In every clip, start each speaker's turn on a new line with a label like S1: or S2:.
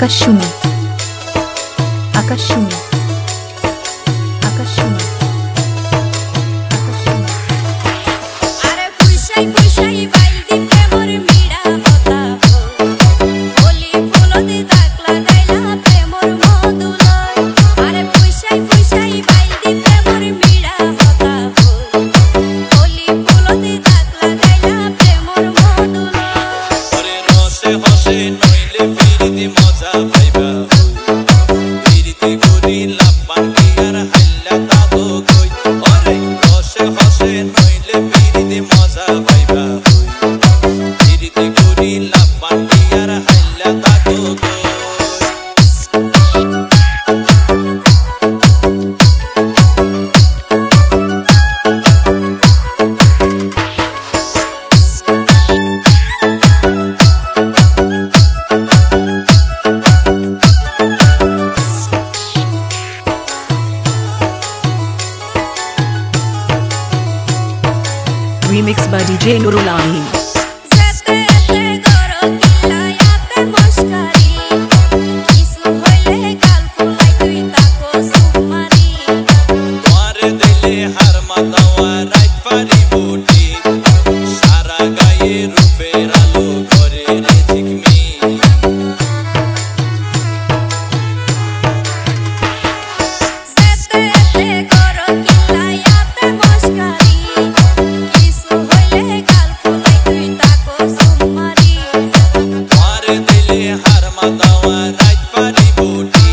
S1: আকাশশুনি আকাশশুনি আকাশশুনি আকাশশুনি
S2: আরে ফুইসাই ফুইসাই বাইল দিতে মোর মিড়া হতা বলি ফুলতে দাগ লাগাইলা প্রেমর মধুলয় আরে ফুইসাই ফুইসাই বাইল দিতে মোর মিড়া হতা বলি ফুলতে দাগ লাগাইলা প্রেমর মধুলয়
S3: ওরে রসে হসে নইলে ফিরিতে মজা পাইবা ফিরিতে করি লাপান কি আর হাইলা তাগো কই ওরে রসে হসে নইলে ফিরিতে মজা পাইবা ফিরিতে করি লাপান কি আর হাইলা তাগো কই
S1: Remix by DJ Nurul Amin.
S2: যেতে যেতে গরো কিলায়াতে মস্কারি কিছু হইলে গাল ফুলাই তুই তাকো সুমারি
S3: তোমারে দিলে হার মাতাওয়া রাইত পারি বুটি সারা গায়ে রূপের আলো করে রে ঝিকমি
S2: যেতে যেতে গরো কিলায়াতে মস্কারি কিছু হইলে গাল ফুলাই তুই তাকো সুমারি
S3: তোমারে দিলে হার মাতাওয়া রাইত পারি বুটি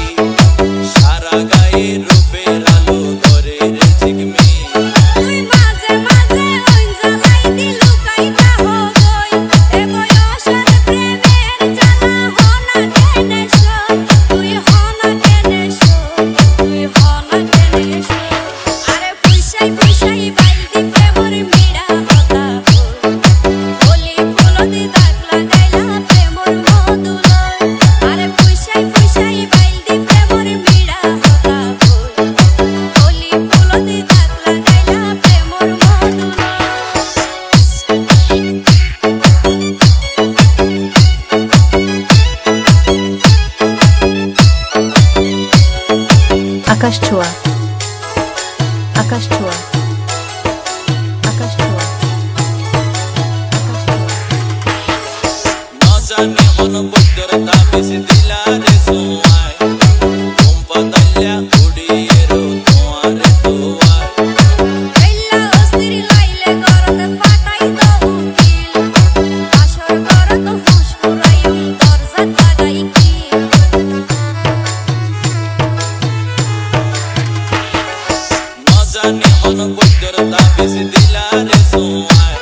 S3: সারা গায়ে রূপের আলো করে রে ঝিকমি
S2: তুই মাঝে মাঝে অঞ্জলাই দিলু কাইতা হো গই এ বয়সের প্রেমের জানা হনা কেনেশ তুই হনা কেনেশ তুই হনা কেনেশ আরে ফুইসাই ফুইসাই বাইল দিতে মোর মিড়া হতা বলি ফুলতে দাগ লাগাইলা প্রেমর মধুলয় আরে ফুইসাই ফুইসাই বাইল দিতে মোর মিড়া হতা বলি ফুলতে দাগ লাগাইলা প্রেমর মধুলয়
S1: আকাশ ছোঁয়া আকাশ ছোঁয়া আকাশ ছোঁয়া আকাশ ছোঁয়া
S3: না জানি মন বৈদ্যর তাবিজ দিলা রে সোয়াই কুম্পা দাল্লা উড়িয়ে রো তোমারে তোয়াই
S2: বেলা অস্থির লাইলে গরতে ফাটাই তো উকিল আসর গরত হুশ পুরাইম দরজা লাগাই কি
S3: না জানি মন বৈদ্যর তাবিজ দিলা রে সোয়াই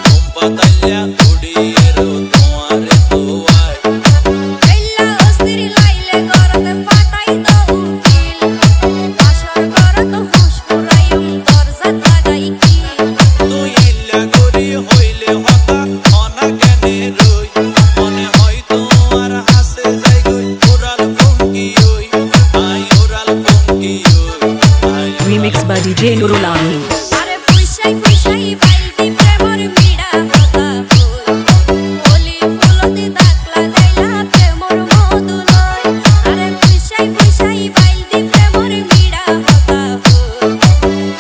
S3: কুম্পা দাল্লা উড়িয়ে রো তোমারে তোয়াই
S2: বেলা অস্থির লাইলে গরতে ফাটাই তো উকিল আসর গরত হুশ পুরাইম দরজা লাগাই কি
S3: তুই ইল্লা করি হইলে হতা অনা কেনে রই মনে হয় তোমার হাসে যাই গই ওরাল ফঙ্কি ওই আই ওরাল ফঙ্কি ওই I
S1: Remix by DJ Nurul Amin.
S2: আরে ফুইসাই ফুইসাই বাইল দিতে মোর মিড়া হতা বলি ফুলতে দাগ লাগাইলা প্রেমর মধুলয় আরে ফুইসাই ফুইসাই বাইল দিতে মোর মিড়া হতা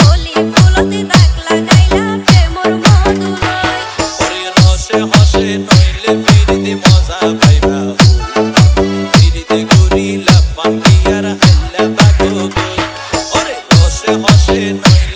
S2: বলি ফুলতে দাগ লাগাইলা প্রেমর মধুলয়
S3: ওরে রসে হসে নইলে ফিরিতে মজা পাইবা ফিরিতে করি লাপান কি আর হাল্লা তাগো কই ওরে রসে হসে নইলে